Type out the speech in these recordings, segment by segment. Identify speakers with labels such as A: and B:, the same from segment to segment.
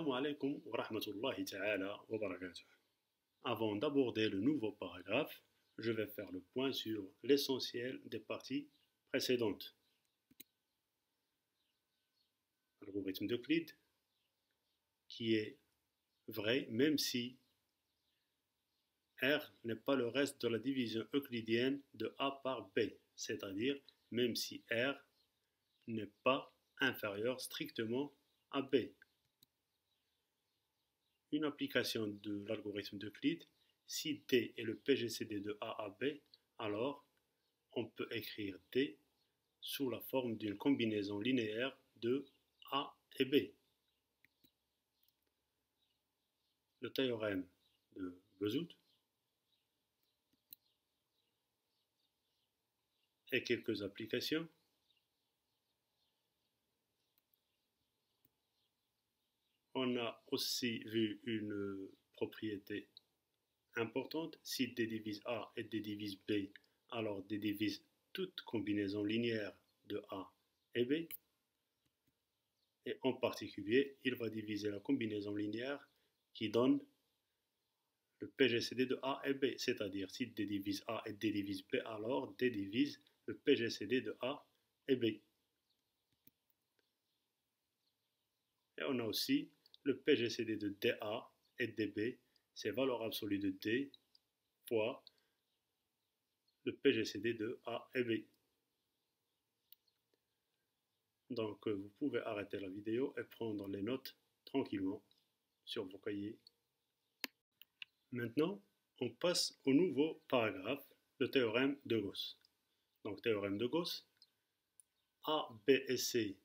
A: Assalamu alaikum wa rahmatullahi ta'ala wa barakatuh. Avant d'aborder le nouveau paragraphe, je vais faire le point sur l'essentiel des parties précédentes. L'algorithme d'Euclide qui est vrai même si R n'est pas le reste de la division euclidienne de A par B, c'est-à-dire même si R n'est pas inférieur strictement à B. Une application de l'algorithme d'Euclide, si D est le PGCD de A à B, alors on peut écrire D sous la forme d'une combinaison linéaire de A et B. Le théorème de Bezout et quelques applications. On a aussi vu une propriété importante. Si D divise A et D divise B, alors D divise toute combinaison linéaire de A et B. Et en particulier, il va diviser la combinaison linéaire qui donne le PGCD de A et B. C'est-à-dire, si D divise A et D divise B, alors D divise le PGCD de A et B. Et on a aussi le PGCD de DA et DB, c'est valeur absolue de D fois le PGCD de A et B. Donc vous pouvez arrêter la vidéo et prendre les notes tranquillement sur vos cahiers. Maintenant, on passe au nouveau paragraphe, le théorème de Gauss. Donc théorème de Gauss, A, B et C,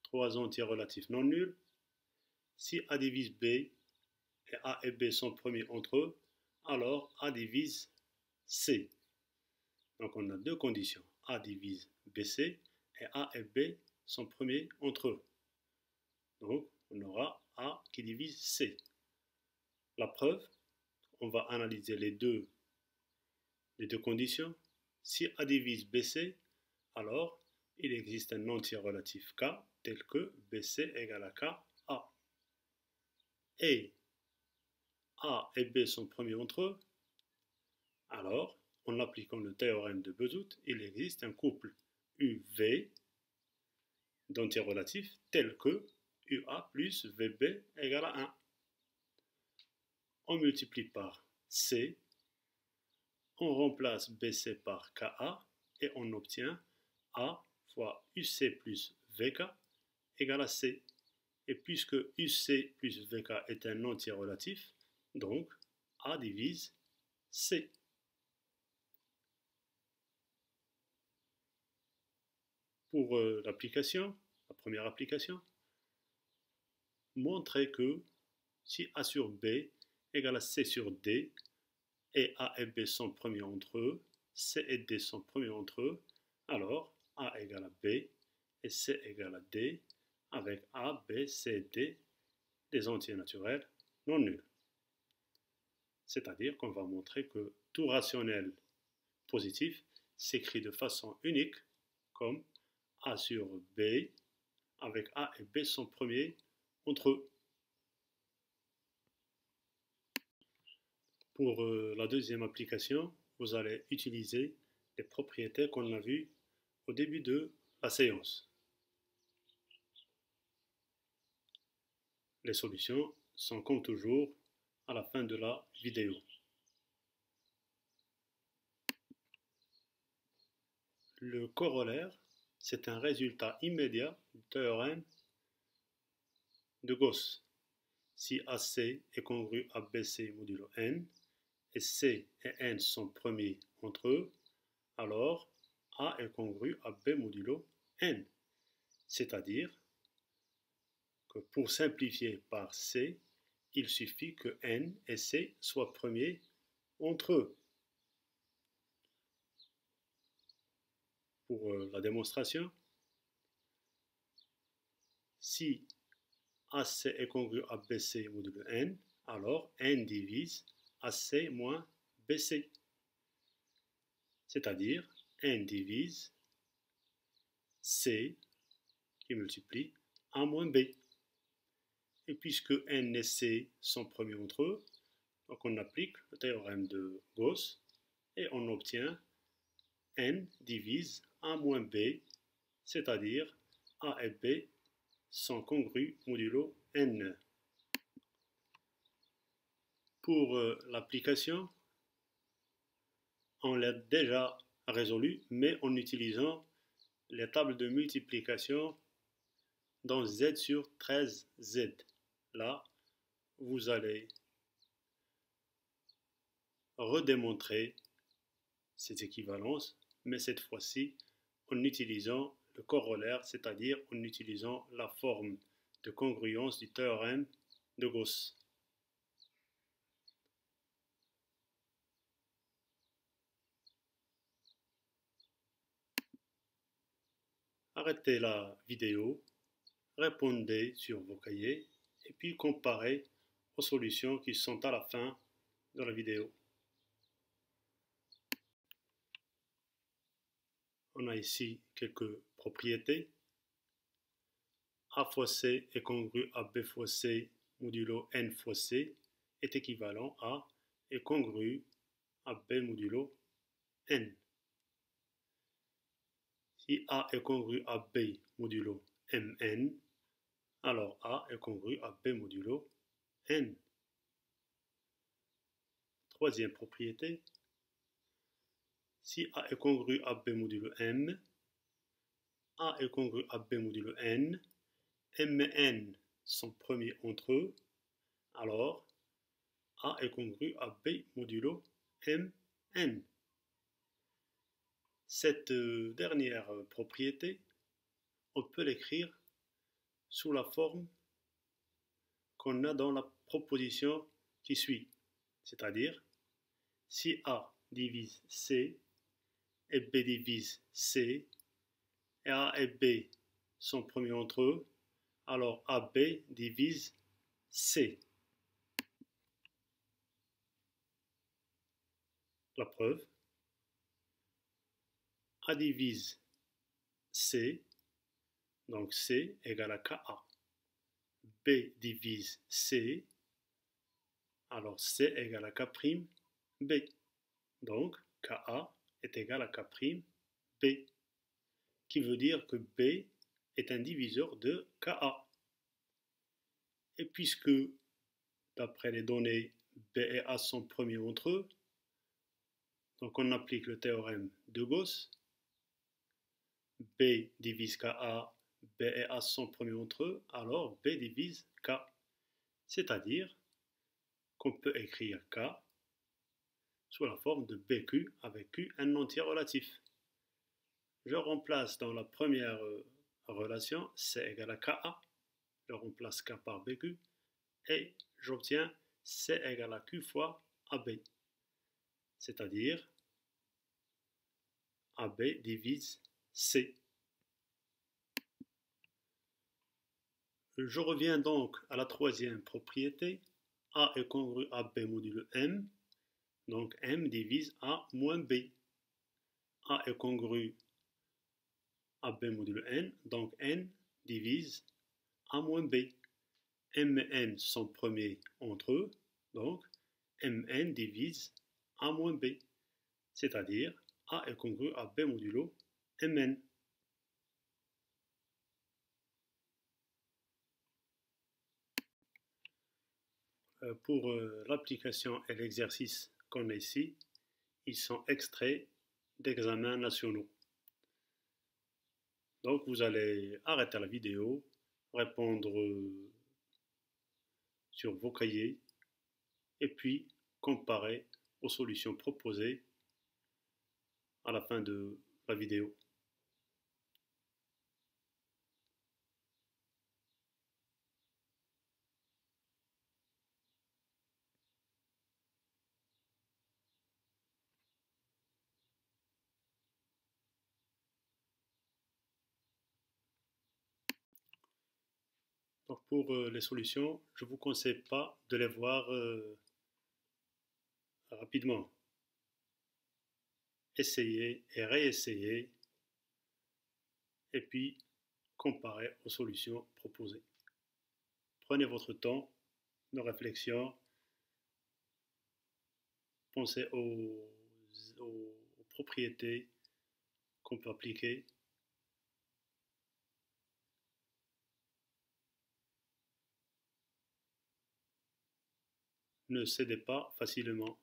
A: trois entiers relatifs non nuls. Si A divise B et A et B sont premiers entre eux, alors A divise C. Donc on a deux conditions. A divise BC et A et B sont premiers entre eux. Donc on aura A qui divise C. La preuve, on va analyser les deux conditions. Si A divise BC, alors il existe un entier relatif K tel que BC égale à KA. Et A et B sont premiers entre eux, alors en appliquant le théorème de Bezout, il existe un couple UV d'entiers relatifs tel que UA plus VB égale à 1. On multiplie par C, on remplace BC par KA et on obtient A fois UC plus VK égale à C. Et puisque UC plus VK est un entier relatif, donc A divise C. Pour l'application, la première application, montrer que si A sur B égale à C sur D, et A et B sont premiers entre eux, C et D sont premiers entre eux, alors A égale à B et C égale à D, avec A, B, C et D des entiers naturels non nuls. C'est-à-dire qu'on va montrer que tout rationnel positif s'écrit de façon unique comme A sur B, avec A et B sont premiers entre eux. Pour la deuxième application, vous allez utiliser les propriétés qu'on a vues au début de la séance. Les solutions sont comme toujours à la fin de la vidéo. Le corollaire, c'est un résultat immédiat du théorème de Gauss. Si AC est congru à BC modulo n, et C et n sont premiers entre eux, alors A est congru à B modulo n. C'est-à-dire que pour simplifier par C, il suffit que n et C soient premiers entre eux. Pour la démonstration, si AC est congru à BC modulo n, alors n divise AC moins BC. C'est-à-dire n divise C qui multiplie A moins B. Et puisque n et c sont premiers entre eux, donc on applique le théorème de Gauss et on obtient n divise a moins b, c'est-à-dire a et b sont congrus modulo n. Pour l'application, on l'a déjà résolu, mais en utilisant les tables de multiplication dans z sur 13z. Là, vous allez redémontrer ces équivalences, mais cette fois-ci en utilisant le corollaire, c'est-à-dire en utilisant la forme de congruence du théorème de Gauss. Arrêtez la vidéo, répondez sur vos cahiers et puis comparez aux solutions qui sont à la fin de la vidéo. On a ici quelques propriétés. A fois C est congru à B fois C modulo N fois C est équivalent à est congru à B modulo N. Si A est congru à B modulo Mn, alors A est congru à B modulo N. Troisième propriété, si A est congru à B modulo M, A est congru à B modulo N, M et N sont premiers entre eux, alors A est congru à B modulo Mn. Cette dernière propriété, on peut l'écrire sous la forme qu'on a dans la proposition qui suit, c'est-à-dire si A divise C et B divise C, et A et B sont premiers entre eux, alors AB divise C. La preuve, A divise C, donc C égale à KA. B divise C, alors C égale à K' B. Donc KA est égal à K' B, qui veut dire que B est un diviseur de KA. Et puisque, d'après les données, B et A sont premiers entre eux, donc on applique le théorème de Gauss. B divise KA, B et A sont premiers entre eux, alors B divise K. C'est-à-dire qu'on peut écrire K sous la forme de BQ avec Q un entier relatif. Je remplace dans la première relation C égale à KA, je remplace K par BQ et j'obtiens C égale à Q fois AB, c'est-à-dire AB divise C. Je reviens donc à la troisième propriété, A est congru à B modulo M, donc M divise A moins B. A est congru à B modulo N, donc N divise A moins B. M et N sont premiers entre eux, donc Mn divise A moins B, c'est-à-dire A est congru à B modulo Mn. Pour l'application et l'exercice qu'on a ici, ils sont extraits d'examens nationaux. Donc vous allez arrêter la vidéo, répondre sur vos cahiers et puis comparer aux solutions proposées à la fin de la vidéo. Donc pour les solutions, je ne vous conseille pas de les voir rapidement. Essayez et réessayez et puis comparer aux solutions proposées. Prenez votre temps de réflexion, pensez aux propriétés qu'on peut appliquer. Ne cédez pas facilement.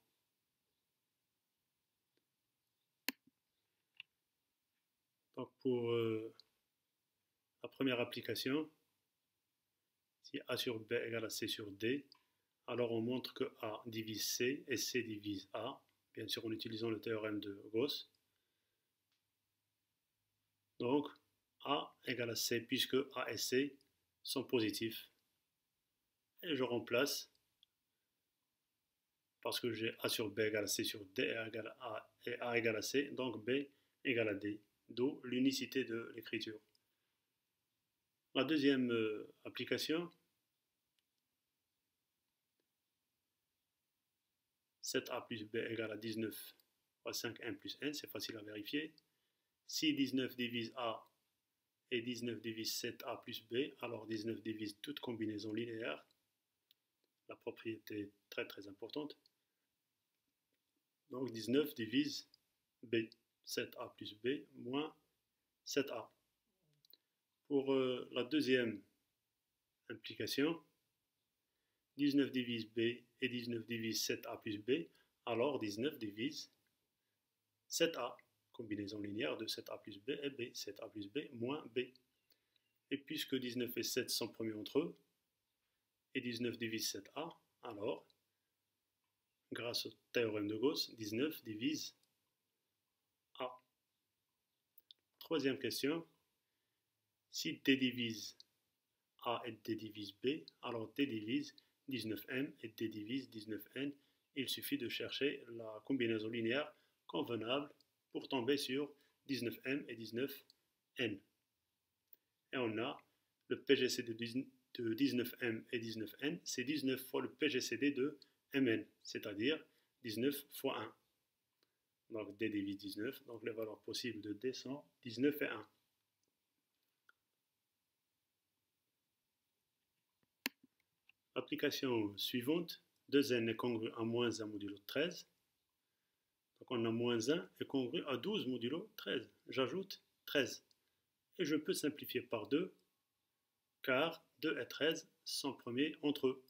A: Donc pour la première application, si A sur B égale à C sur D, alors on montre que A divise C et C divise A, bien sûr en utilisant le théorème de Gauss. Donc A égale à C puisque A et C sont positifs. Et je remplace parce que j'ai A sur B égale à C sur D égale à A et A égale à C, donc B égale à D, d'où l'unicité de l'écriture. La deuxième application, 7A plus B égale à 19 fois 5n plus n, c'est facile à vérifier. Si 19 divise A et 19 divise 7A plus B, alors 19 divise toute combinaison linéaire. La propriété est très très importante. Donc 19 divise B, 7A plus B moins 7A. Pour la deuxième implication, 19 divise B et 19 divise 7A plus B, alors 19 divise 7A, combinaison linéaire de 7A plus B et B, 7A plus B moins B. Et puisque 19 et 7 sont premiers entre eux, et 19 divise 7A, alors, grâce au théorème de Gauss, 19 divise A. Troisième question, si D divise A et D divise B, alors D divise 19m et D divise 19n. Il suffit de chercher la combinaison linéaire convenable pour tomber sur 19m et 19n. Et on a le PGCD de 19m et 19n, c'est 19 fois le PGCD de mn, c'est-à-dire 19 fois 1. Donc D divise 19, donc les valeurs possibles de D sont 19 et 1. Application suivante, 2n est congru à moins 1 modulo 13. Donc on a moins 1 est congru à 12 modulo 13. J'ajoute 13. Et je peux simplifier par 2, car 2 et 13 sont premiers entre eux.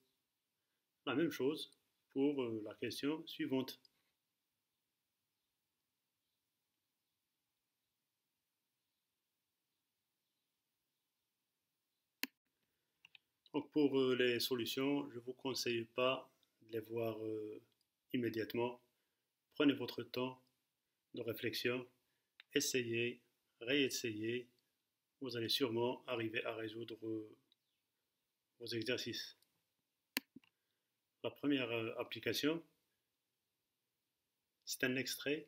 A: La même chose pour la question suivante. Donc pour les solutions, je ne vous conseille pas de les voir immédiatement. Prenez votre temps de réflexion, essayez, réessayez. Vous allez sûrement arriver à résoudre vos exercices. La première application, c'est un extrait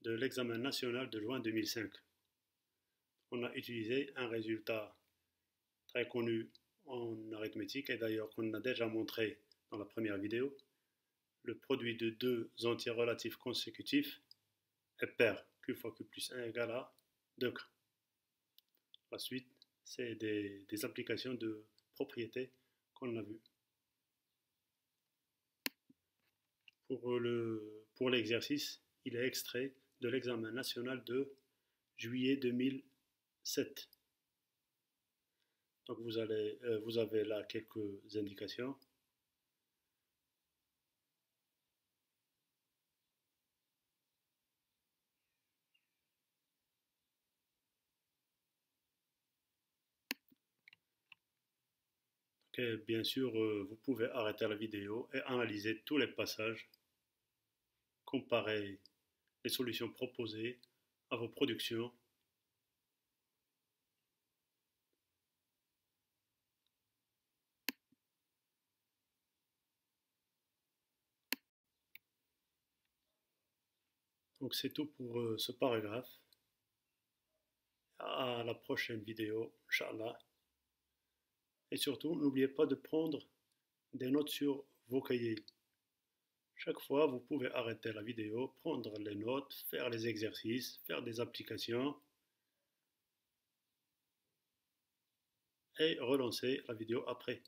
A: de l'examen national de juin 2005. On a utilisé un résultat très connu en arithmétique et d'ailleurs qu'on a déjà montré dans la première vidéo. Le produit de deux entiers relatifs consécutifs est pair. Q fois Q plus 1 égale à 2K. La suite, c'est des applications de propriétés qu'on a vues. Pour l'exercice, il est extrait de l'examen national de juillet 2007. Donc vous avez là quelques indications. Et bien sûr, vous pouvez arrêter la vidéo et analyser tous les passages, comparer les solutions proposées à vos productions. Donc c'est tout pour ce paragraphe. À la prochaine vidéo, Inch'Allah. Et surtout, n'oubliez pas de prendre des notes sur vos cahiers. Chaque fois, vous pouvez arrêter la vidéo, prendre les notes, faire les exercices, faire des applications et relancer la vidéo après.